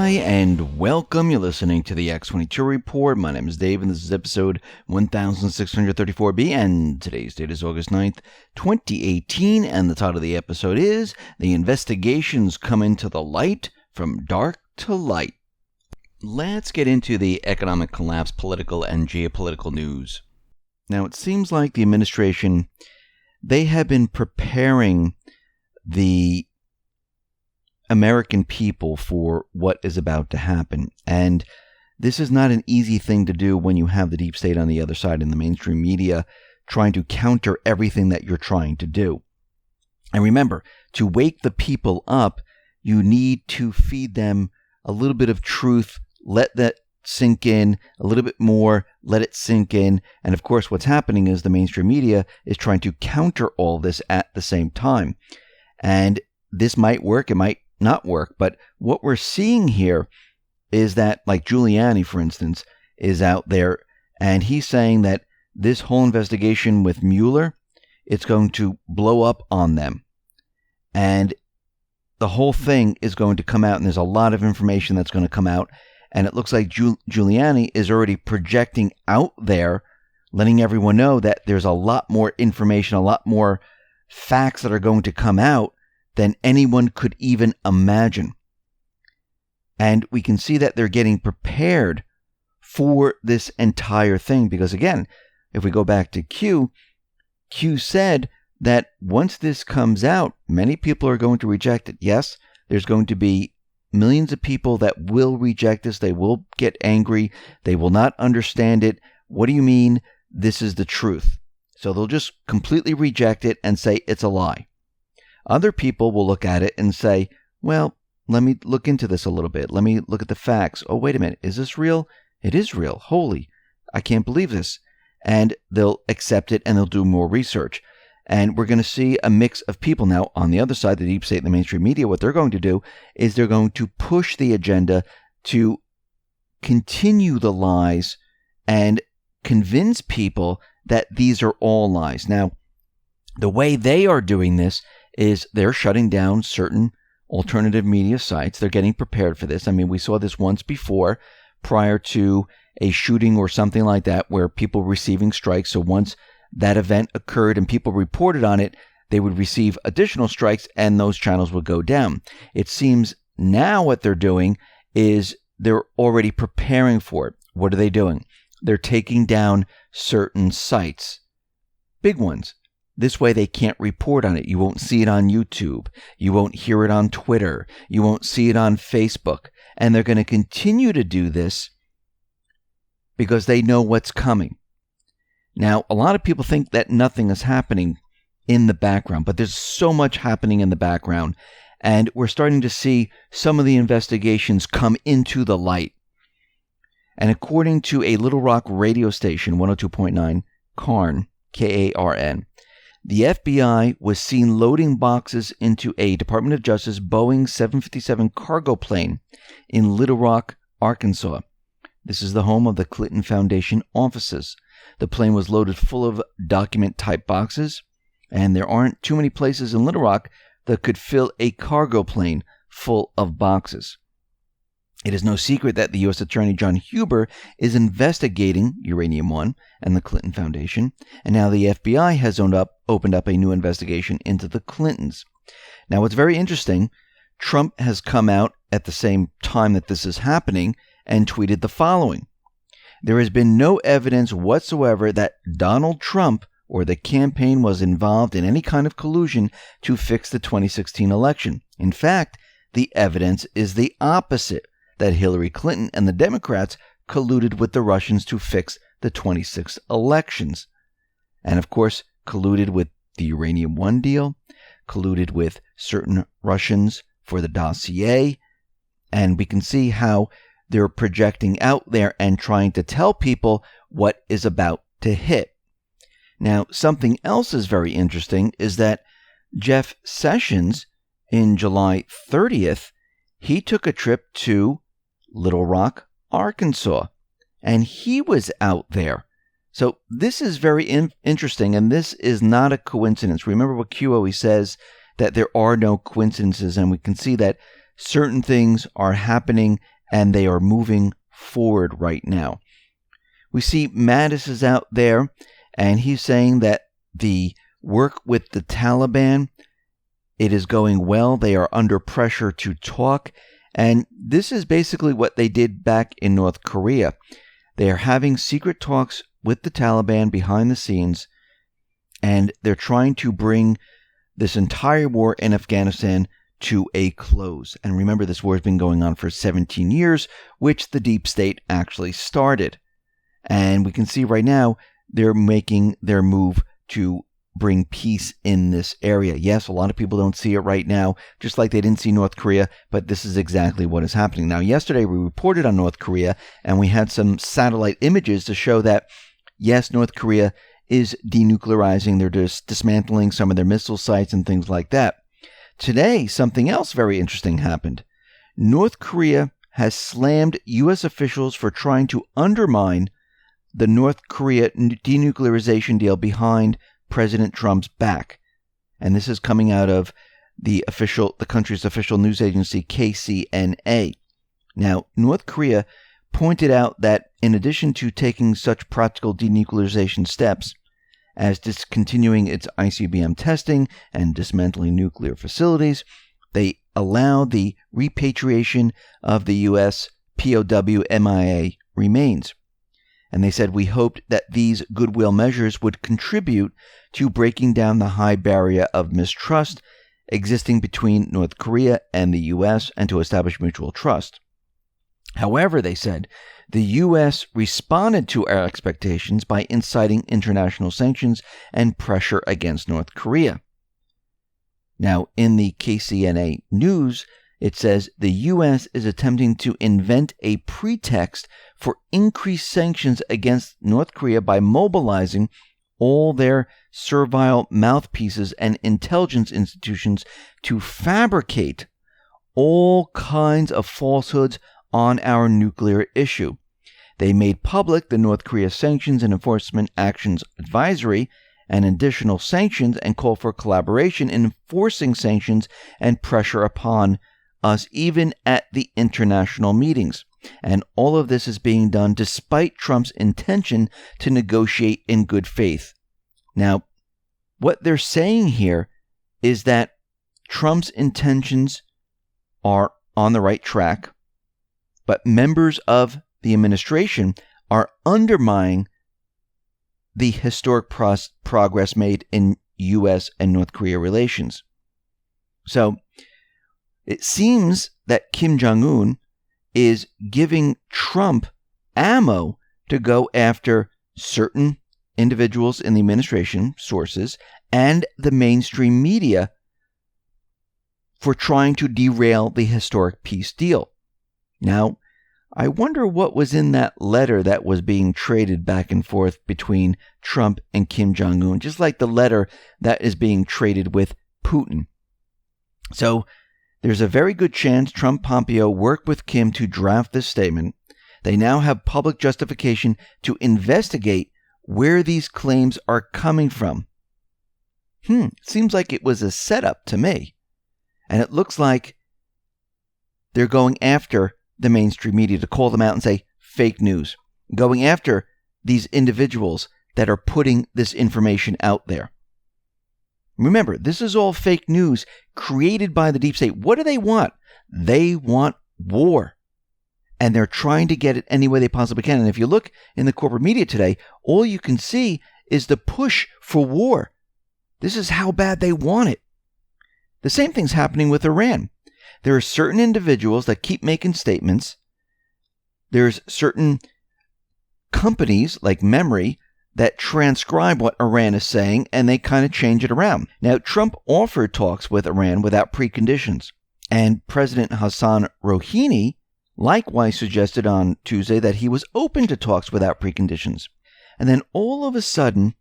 Hi, and welcome. You're listening to the X22 Report. My name is Dave, and this is episode 1634B, and today's date is August 9th, 2018, and the title of the episode is The Investigations Come Into the Light from Dark to Light. Let's get into the economic collapse, political, and geopolitical news. Now, it seems like the administration, they have been preparing the American people for what is about to happen. And this is not an easy thing to do when you have the deep state on the other side in the mainstream media trying to counter everything that you're trying to do. And remember, to wake the people up, you need to feed them a little bit of truth, let that sink in, a little bit more, let it sink in. And of course, what's happening is the mainstream media is trying to counter all this at the same time. And this might work, it might not work, but what we're seeing here is that, like Giuliani, for instance, is out there, and he's saying that this whole investigation with Mueller, it's going to blow up on them. And the whole thing is going to come out, and there's a lot of information that's going to come out, and it looks like Giuliani is already projecting out there, letting everyone know that there's a lot more information, a lot more facts that are going to come out than anyone could even imagine. And we can see that they're getting prepared for this entire thing. Because again, if we go back to Q said that once this comes out, many people are going to reject it. Yes, there's going to be millions of people that will reject this. They will get angry. They will not understand it. What do you mean this is the truth? So they'll just completely reject it and say it's a lie. Other people will look at it and say, well, let me look into this a little bit. Let me look at the facts. Oh, wait a minute. Is this real? It is real. Holy, I can't believe this. And they'll accept it and they'll do more research. And we're going to see a mix of people. Now, on the other side, the deep state and the mainstream media, what they're going to do is they're going to push the agenda to continue the lies and convince people that these are all lies. Now, the way they are doing this is they're shutting down certain alternative media sites. They're getting prepared for this. I mean, we saw this once before prior to a shooting or something like that where people were receiving strikes. So once that event occurred and people reported on it, they would receive additional strikes and those channels would go down. It seems now what they're doing is they're already preparing for it. What are they doing? They're taking down certain sites, big ones. This way they can't report on it. You won't see it on YouTube. You won't hear it on Twitter. You won't see it on Facebook. And they're going to continue to do this because they know what's coming. Now, a lot of people think that nothing is happening in the background, but there's so much happening in the background. And we're starting to see some of the investigations come into the light. And according to a Little Rock radio station, 102.9, Karn, K-A-R-N, the FBI was seen loading boxes into a Department of Justice Boeing 757 cargo plane in Little Rock, Arkansas. This is the home of the Clinton Foundation offices. The plane was loaded full of document-type boxes, and there aren't too many places in Little Rock that could fill a cargo plane full of boxes. It is no secret that the U.S. Attorney John Huber is investigating Uranium One and the Clinton Foundation, and now the FBI has opened up a new investigation into the Clintons. Now, what's very interesting, Trump has come out at the same time that this is happening and tweeted the following. There has been no evidence whatsoever that Donald Trump or the campaign was involved in any kind of collusion to fix the 2016 election. In fact, the evidence is the opposite, that Hillary Clinton and the Democrats colluded with the Russians to fix the 26 elections. And of course, colluded with the Uranium One deal, colluded with certain Russians for the dossier. And we can see how they're projecting out there and trying to tell people what is about to hit. Now, something else is very interesting is that Jeff Sessions, in July 30th, he took a trip to Little Rock, Arkansas, and he was out there. So this is very interesting, and this is not a coincidence. Remember what Q always says, that there are no coincidences, and we can see that certain things are happening and they are moving forward right now. We see Mattis is out there, and he's saying that the work with the Taliban, it is going well. They are under pressure to talk, and this is basically what they did back in North Korea. They are having secret talks with the Taliban behind the scenes, and they're trying to bring this entire war in Afghanistan to a close. And remember, this war has been going on for 17 years, which the deep state actually started. And we can see right now they're making their move to bring peace in this area. Yes, a lot of people don't see it right now, just like they didn't see North Korea, but this is exactly what is happening. Now, yesterday we reported on North Korea, and we had some satellite images to show that, yes, North Korea is denuclearizing. They're just dismantling some of their missile sites and things like that. Today, something else very interesting happened. North Korea has slammed U.S. officials for trying to undermine the North Korea denuclearization deal behind President Trump's back. And this is coming out of the country's official news agency, KCNA. Now, North Korea pointed out that in addition to taking such practical denuclearization steps as discontinuing its ICBM testing and dismantling nuclear facilities, they allowed the repatriation of the U.S. POW MIA remains. And they said, we hoped that these goodwill measures would contribute to breaking down the high barrier of mistrust existing between North Korea and the U.S. and to establish mutual trust. However, they said, the U.S. responded to our expectations by inciting international sanctions and pressure against North Korea. Now, in the KCNA news, it says the U.S. is attempting to invent a pretext for increased sanctions against North Korea by mobilizing all their servile mouthpieces and intelligence institutions to fabricate all kinds of falsehoods on our nuclear issue. They made public the North Korea Sanctions and Enforcement Actions Advisory and additional sanctions and call for collaboration in enforcing sanctions and pressure upon us even at the international meetings. And all of this is being done despite Trump's intention to negotiate in good faith. Now, what they're saying here is that Trump's intentions are on the right track, but members of the administration are undermining the historic progress made in U.S. and North Korea relations. So it seems that Kim Jong-un is giving Trump ammo to go after certain individuals in the administration, sources, and the mainstream media for trying to derail the historic peace deal. Now, I wonder what was in that letter that was being traded back and forth between Trump and Kim Jong-un, just like the letter that is being traded with Putin. So, there's a very good chance Trump-Pompeo worked with Kim to draft this statement. They now have public justification to investigate where these claims are coming from. Seems like it was a setup to me. And it looks like they're going after the mainstream media to call them out and say fake news. Going after these individuals that are putting this information out there. Remember, this is all fake news created by the deep state. What do they want? They want war. And they're trying to get it any way they possibly can. And if you look in the corporate media today, all you can see is the push for war. This is how bad they want it. The same thing's happening with Iran. There are certain individuals that keep making statements. There's certain companies like Memory that transcribe what Iran is saying, and they kind of change it around. Now, Trump offered talks with Iran without preconditions, and President Hassan Rouhani likewise suggested on Tuesday that he was open to talks without preconditions. And then all of a sudden,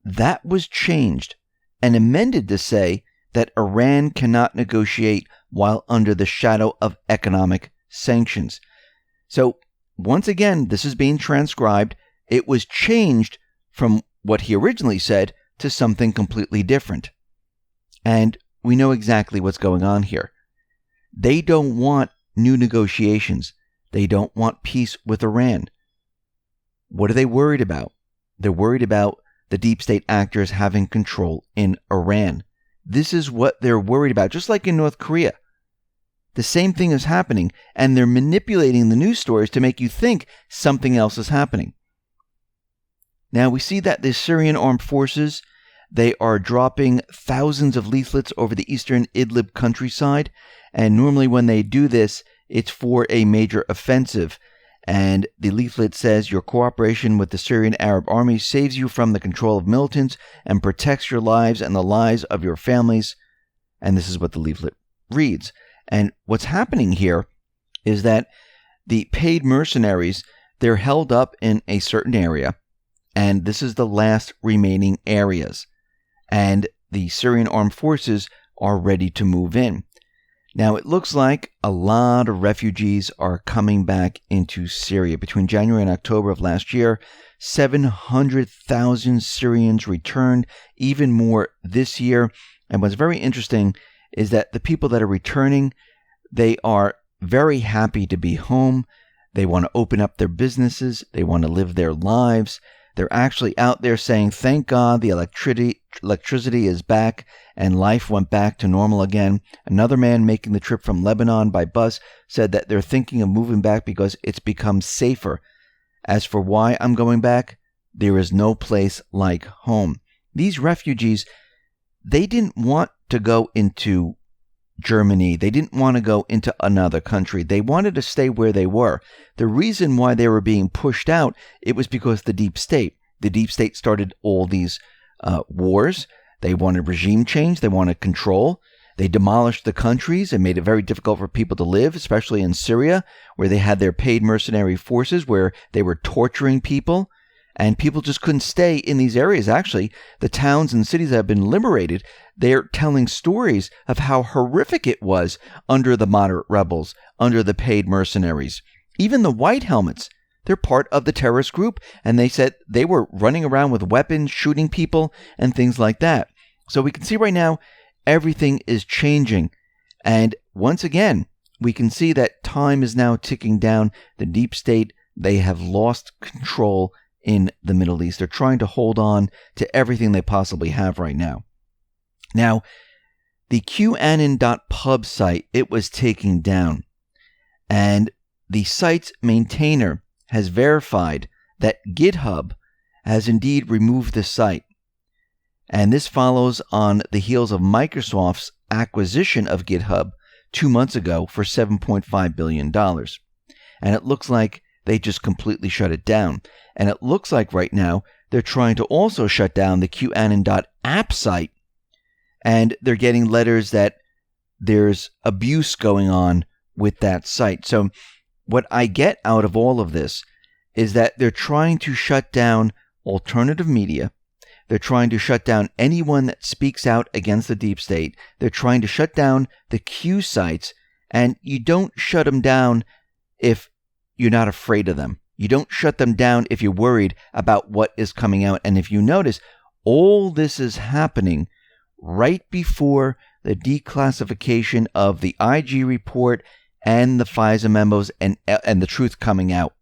that was changed and amended to say that Iran cannot negotiate while under the shadow of economic sanctions. So, once again, this is being transcribed. It was changed from what he originally said to something completely different. And we know exactly what's going on here. They don't want new negotiations. They don't want peace with Iran. What are they worried about? They're worried about the deep state actors having control in Iran. This is what they're worried about, just like in North Korea. The same thing is happening, and they're manipulating the news stories to make you think something else is happening. Now, we see that the Syrian armed forces, they are dropping thousands of leaflets over the eastern Idlib countryside, and normally when they do this, it's for a major offensive. And the leaflet says, your cooperation with the Syrian Arab army saves you from the control of militants and protects your lives and the lives of your families. And this is what the leaflet reads. And what's happening here is that the paid mercenaries, they're held up in a certain area, and this is the last remaining areas. And the Syrian armed forces are ready to move in. Now, it looks like a lot of refugees are coming back into Syria. Between January and October of last year, 700,000 Syrians returned, even more this year. And what's very interesting is that the people that are returning, they are very happy to be home. They want to open up their businesses. They want to live their lives. They're actually out there saying, thank God the electricity is back and life went back to normal again. Another man making the trip from Lebanon by bus said that they're thinking of moving back because it's become safer. As for why I'm going back, there is no place like home. These refugees, they didn't want to go into Germany. They didn't want to go into another country. They wanted to stay where they were. The reason why they were being pushed out, it was because the deep state started all these wars. They wanted regime change. They wanted control. They demolished the countries and made it very difficult for people to live, especially in Syria, where they had their paid mercenary forces, where they were torturing people. And people just couldn't stay in these areas. Actually, the towns and cities that have been liberated, they're telling stories of how horrific it was under the moderate rebels, under the paid mercenaries. Even the white helmets, they're part of the terrorist group. And they said they were running around with weapons, shooting people, and things like that. So we can see right now, everything is changing. And once again, we can see that time is now ticking down. The deep state, they have lost control in the Middle East. They're trying to hold on to everything they possibly have right now. Now, the QAnon.pub site, it was taken down. And the site's maintainer has verified that GitHub has indeed removed the site. And this follows on the heels of Microsoft's acquisition of GitHub 2 months ago for $7.5 billion. And it looks like they just completely shut it down. And it looks like right now they're trying to also shut down the QAnon.app site. And they're getting letters that there's abuse going on with that site. So what I get out of all of this is that they're trying to shut down alternative media. They're trying to shut down anyone that speaks out against the deep state. They're trying to shut down the Q sites. And you don't shut them down if you're not afraid of them. You don't shut them down if you're worried about what is coming out. And if you notice, all this is happening right before the declassification of the IG report and the FISA memos and the truth coming out.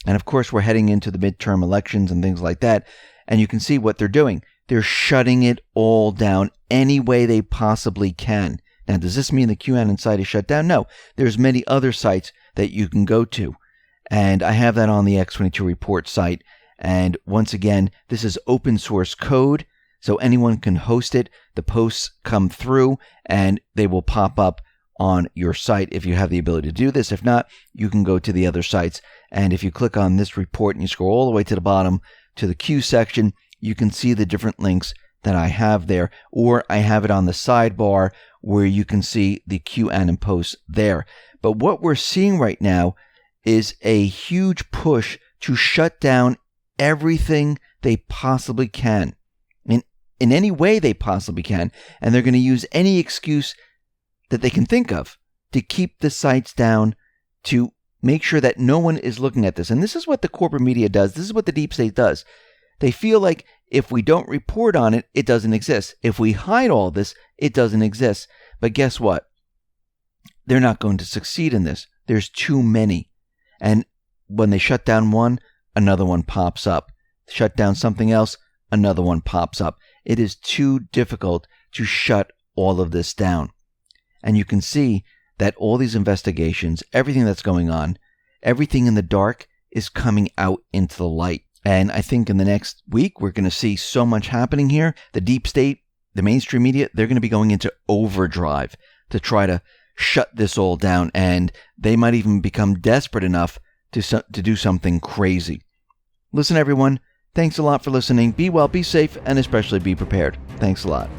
And of course, we're heading into the midterm elections and things like that. And you can see what they're doing. They're shutting it all down any way they possibly can. Now, does this mean the QAnon site is shut down? No. There's many other sites that you can go to. And I have that on the X22 Report site. And once again, this is open source code, so anyone can host it. The posts come through and they will pop up on your site if you have the ability to do this. If not, you can go to the other sites. And if you click on this report and you scroll all the way to the bottom to the Q section, you can see the different links that I have there. Or I have it on the sidebar where you can see the QAnon posts there. But what we're seeing right now is a huge push to shut down everything they possibly can, in any way they possibly can. And they're going to use any excuse that they can think of to keep the sites down, to make sure that no one is looking at this. And this is what the corporate media does. This is what the deep state does. They feel like if we don't report on it, it doesn't exist. If we hide all this, it doesn't exist. But guess what? They're not going to succeed in this. There's too many. And when they shut down one, another one pops up. Shut down something else, another one pops up. It is too difficult to shut all of this down. And you can see that all these investigations, everything that's going on, everything in the dark is coming out into the light. And I think in the next week, we're going to see so much happening here. The deep state, the mainstream media, they're going to be going into overdrive to try to shut this all down. And they might even become desperate enough to do something crazy. Listen, everyone, thanks a lot for listening. Be well, be safe, and especially be prepared. Thanks a lot.